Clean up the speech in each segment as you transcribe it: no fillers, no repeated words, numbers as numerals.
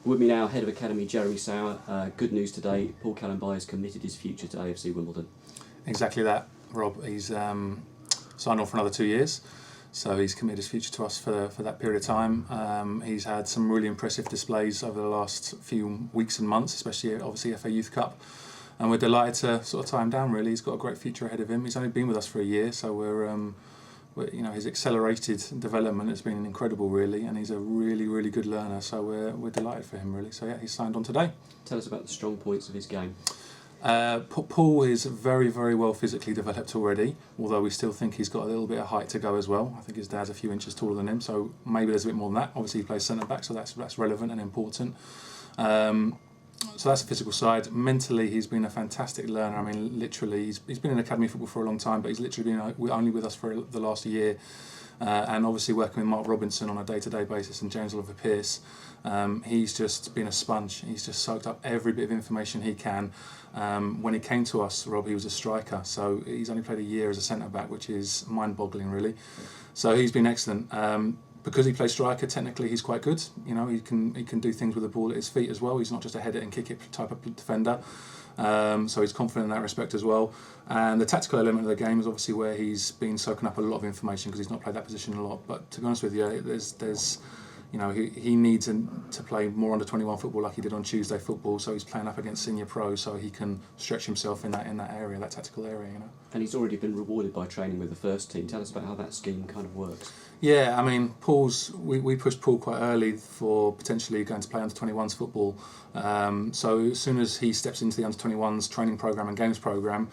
With me now, Head of Academy, Jeremy Sauer. Good news today, Paul Callenby has committed his future to AFC Wimbledon. Exactly that, Rob. He's signed on for another 2 years, so he's committed his future to us for that period of time. He's had some really impressive displays over the last few weeks and months, especially obviously FA Youth Cup, and we're delighted to sort of tie him down. Really, he's got a great future ahead of him. He's only been with us for a year, so we're his accelerated development has been incredible, really, and he's a really good learner. So we're delighted for him, really. So yeah, he's signed on today. Tell us about the strong points of his game. Paul is very well physically developed already, although we still think he's got a little bit of height to go as well. I think his dad's a few inches taller than him, so maybe there's a bit more than that. Obviously he plays centre back, so that's relevant and important. So that's the physical side. Mentally, he's been a fantastic learner. I mean, literally, he's been in academy football for a long time, but he's literally been only with us for the last year. And obviously working with Mark Robinson on a day-to-day basis and James Oliver Pearce, he's just been a sponge. He's just soaked up every bit of information he can. When he came to us, Rob, he was a striker, so he's only played a year as a centre-back, which is mind-boggling, really. So he's been excellent. Because he plays striker, technically he's quite good. You know, he can do things with the ball at his feet as well. He's not just a head it and kick it type of defender. So he's confident in that respect as well. And the tactical element of the game is obviously where he's been soaking up a lot of information because he's not played that position a lot. But to be honest with you, there's he needs to play more under 21 football like he did on Tuesday football. So he's playing up against senior pros, so he can stretch himself in that area, that tactical area. You know. And he's already been rewarded by training with the first team. Tell us about how that scheme kind of works. Yeah, I mean, we pushed Paul quite early for potentially going to play under 21s football. So as soon as he steps into the under 21s training program and games program,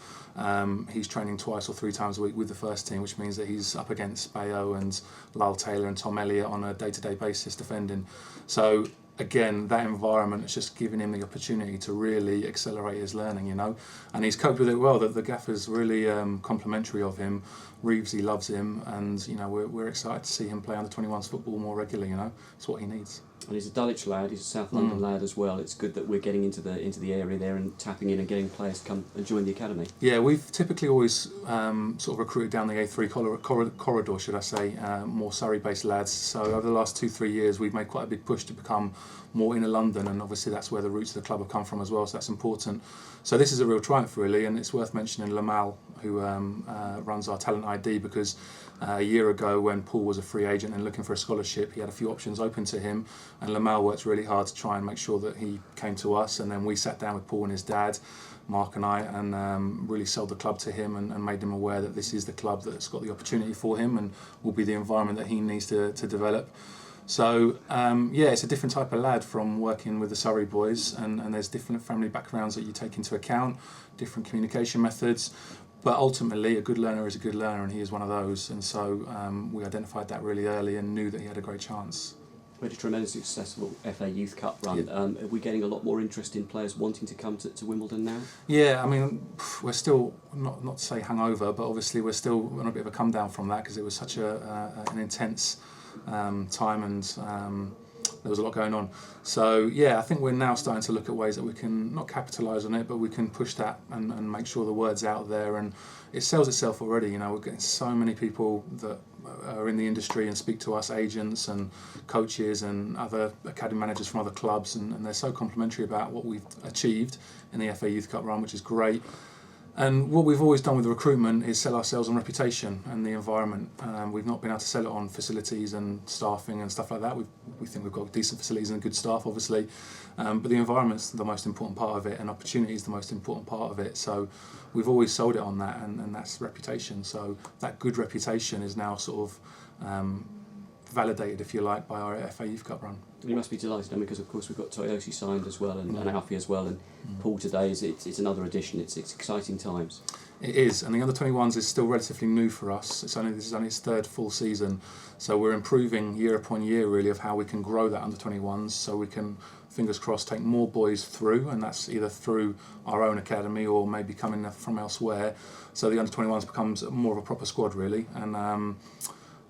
he's training twice or 3 times a week with the first team, which means that he's up against Bayo and Lyle Taylor and Tom Elliott on a day-to-day basis defending. So again, that environment has just given him the opportunity to really accelerate his learning, you know, and he's coped with it well. The gaffer's really complimentary of him. Reevesy loves him, and you know we're excited to see him play under 21s football more regularly. You know, it's what he needs. And he's a Dulwich lad. He's a South London lad as well. It's good that we're getting into the area there and tapping in and getting players to come and join the academy. Yeah, we've typically always sort of recruited down the A3 corridor, should I say, more Surrey-based lads. So over the last 2-3 years, we've made quite a big push to become more inner London, and obviously that's where the roots of the club have come from as well. So that's important. So this is a real triumph, really, and it's worth mentioning Lamal, who runs our talent ID, because a year ago when Paul was a free agent and looking for a scholarship, he had a few options open to him, and Lamal worked really hard to try and make sure that he came to us, and then we sat down with Paul and his dad, Mark and I, and really sold the club to him and made him aware that this is the club that's got the opportunity for him and will be the environment that he needs to develop. So yeah, it's a different type of lad from working with the Surrey boys, and there's different family backgrounds that you take into account, different communication methods, but ultimately a good learner is a good learner, and he is one of those, and so we identified that really early and knew that he had a great chance. We had a tremendously successful FA Youth Cup run. Yeah. Are we getting a lot more interest in players wanting to come to Wimbledon now? Yeah, I mean, we're still, not to say hungover, but obviously we're still on a bit of a come down from that because it was such an intense time, and there was a lot going on. So yeah, I think we're now starting to look at ways that we can not capitalise on it, but we can push that and make sure the word's out there, and it sells itself already. You know, we're getting so many people that are in the industry and speak to us, agents and coaches and other academy managers from other clubs, and they're so complimentary about what we've achieved in the FA Youth Cup run, which is great. And what we've always done with the recruitment is sell ourselves on reputation and the environment. We've not been able to sell it on facilities and staffing and stuff like that. We think we've got decent facilities and good staff, obviously, but the environment's the most important part of it, and opportunity is the most important part of it. So we've always sold it on that, and that's reputation. So that good reputation is now sort of validated, if you like, by our FA Youth Cup run. You must be delighted, because of course we've got Toyosi signed as well, and Alfie as well, and Paul today it's another addition. It's exciting times. It is, and the under 21s is still relatively new for us. This is only its 3rd full season, so we're improving year upon year really of how we can grow that under 21s, so we can, fingers crossed, take more boys through, and that's either through our own academy or maybe coming from elsewhere. So the under 21s becomes more of a proper squad really, and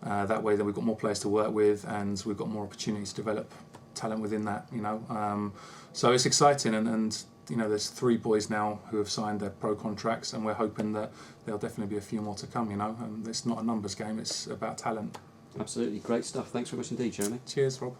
that way then we've got more players to work with, and we've got more opportunities to develop talent within that, you know. So it's exciting, and you know, there's 3 boys now who have signed their pro contracts, and we're hoping that there'll definitely be a few more to come, you know, and it's not a numbers game, it's about talent. Absolutely, great stuff. Thanks very much indeed, Jeremy. Cheers, Rob.